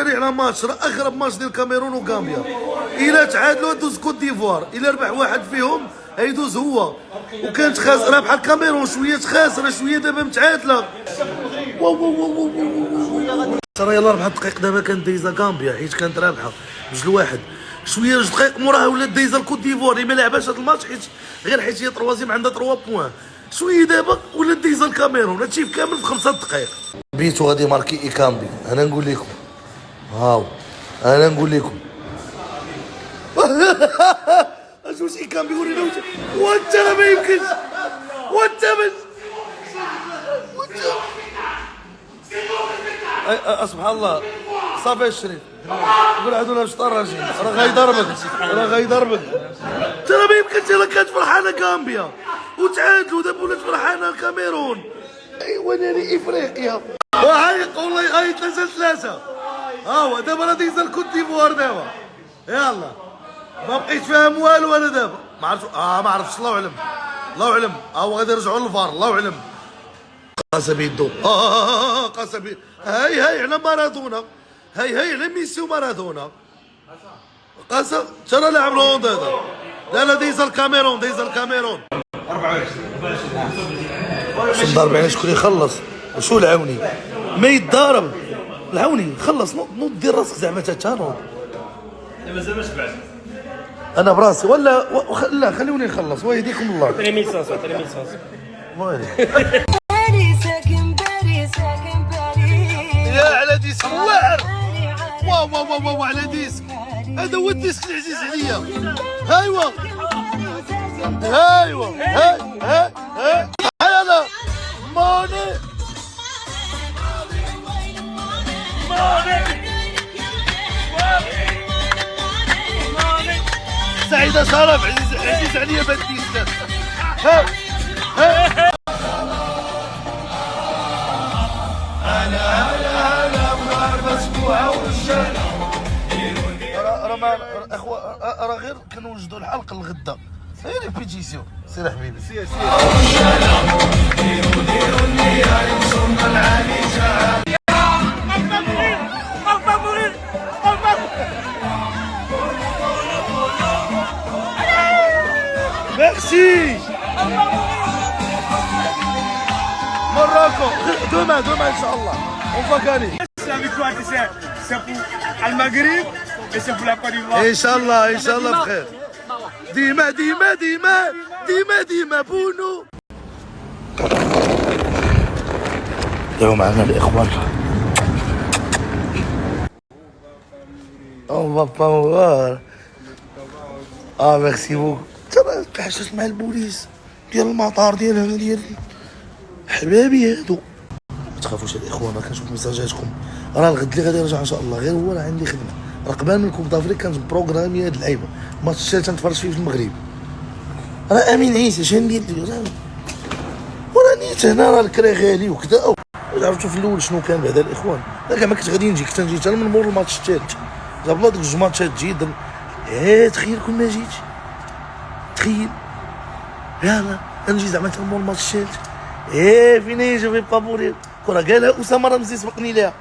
على ماتش، راه اغرب ماتش ديال الكاميرون وغامبيا. الا تعادلوا دوز كوت ديفوار، الا ربح واحد فيهم غيدوز هو. وكانت خاسره بحال الكاميرون، شويه خاسره شويه دابا متعادله. واو واو واو واو. ترى يلاه 4 دقائق دابا كانت دايزه غامبيا حيت كانت رابحه 2-1. شويه 2 دقائق موراها ولات دايزه الكوت ديفوار اللي ما لعباش هذا الماتش حيت هي تروازيم عندها 3 بوان. شويه دابا ولات دايزه الكاميرون. هادشي كامل في 5 دقائق. بيتو غادي ماركي ايكامبي. انا نقول لكم هاو، انا نقول لكم واش ايكامبي ورينا وانت ما يمكنش وانت سبحان الله. صافي الشريف قول عدونا باش طراجين راه غيضربك ترى ما يمكنش. راه كانت فرحانه غامبيا وتعادلوا دابا ولات فرحانه الكاميرون. ايوا ناري افريقيا وعيط والله غايط 3-3. ها هو دابا راه دايزه الكوت ديفوار دابا. يلا ما بقيت فاهم والو انا دابا. ما عرفتش الله اعلم ها هو غادي يرجعوا للفار الله اعلم. قاس بيدو قاس بيدو. هاي على مارادونا، هاي على ميسي ومارادونا. قاس ترى لاعب الهولندا هذا. لا دايزه الكاميرون 24 ضرب على شكون يخلص. وشو العوني ما يتضارب العوني خلص. نوض دير راسك زعما تتانوض. مازال ما شبعت انا براسي ولا لا خلوني نخلص ويهديكم الله. عطيني 1000 صاص عطيني 1000 صاص. يا على ديسك واعر. واو على ديسك. هذا هو الديسك العزيز عليا. ايوا هاي يلا ماني سعيدة شرف عزيز عليا بهاد الديسك. هاي هلا مغاربة اسبوعها والرجال. راه غير كنوجدوا الحلقة الغدا. سير ريبيتيسيون سير حبيبي سير ديروا النية يوصلنا العالي جاء. ميرسي Morocco demain Inch'Allah on va gagner. La victoire c'est pour le Maghreb et c'est pour la Côte d'Ivoire. Inch'Allah frère. ديما بونو. اليوم معنا الاخوان. on va pas voir. ميرسي بوك. ترى تحششت مع البوليس ديال المطار ديال هنا ديال حبابي هادو. ما تخافوش الاخوان، كنشوف ميساجاتكم. راه الغد اللي غادي نرجع ان شاء الله، غير هو راه عندي خدمه. راه قبل من كوب دافريك كانت بروغرامي هاد اللعيبه. الماتش الثالث تنتفرج فيه في المغرب. راه امين عيسى شنو ندير وراه نيت هنا راه الكرا غالي وكذا. عرفتوا في الاول شنو كان بعدا الاخوان. لا كاع ما كنت غادي نجي، كنت نجي حتى من مور الماتش الثالث. جاب الله ديك 2 ماتشات تجي تخيل كون ما جيتش. تخيل يلا نجي زعما حتى مور الماتش الثالث. فين هي جو في با مورير. كره قالها اسامه رمزي سبقني ليها.